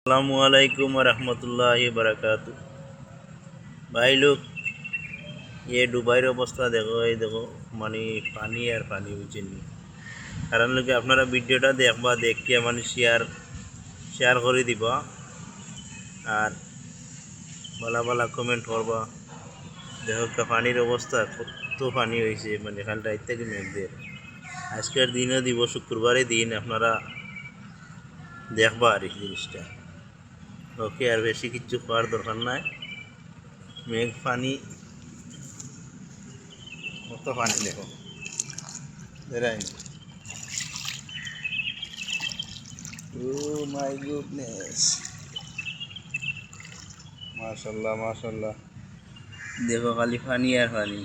अस्सलामुअलैकुम वरहमतुल्लाहि वबरकातु। भाई लोग, ये दुबईर अवस्था देखो, ये देखो मानी पानी और पानी बुझेनी कारण लोग अपनारा भिडियोटा देखबा देखिए मानी शेयर शेयर कर दिबा और बाला बाला कमेंट करबा। देखो पानिर अवस्था कत पानी হয়েছে মানে কাল রাত থেকে মেঘদের আজকের দিনও দিব শুক্রবারের দিন আপনারা দেখবা আর এই জিনিসটা। ওকে আর বেশি কিছু করার দরকার নাই। মেঘ পানি কত পানি দেখো বেড়াই। ও মাই গুডনেস, মাশাল্লাহ মাশাল্লাহ, দেখো খালি পানি আর পানি।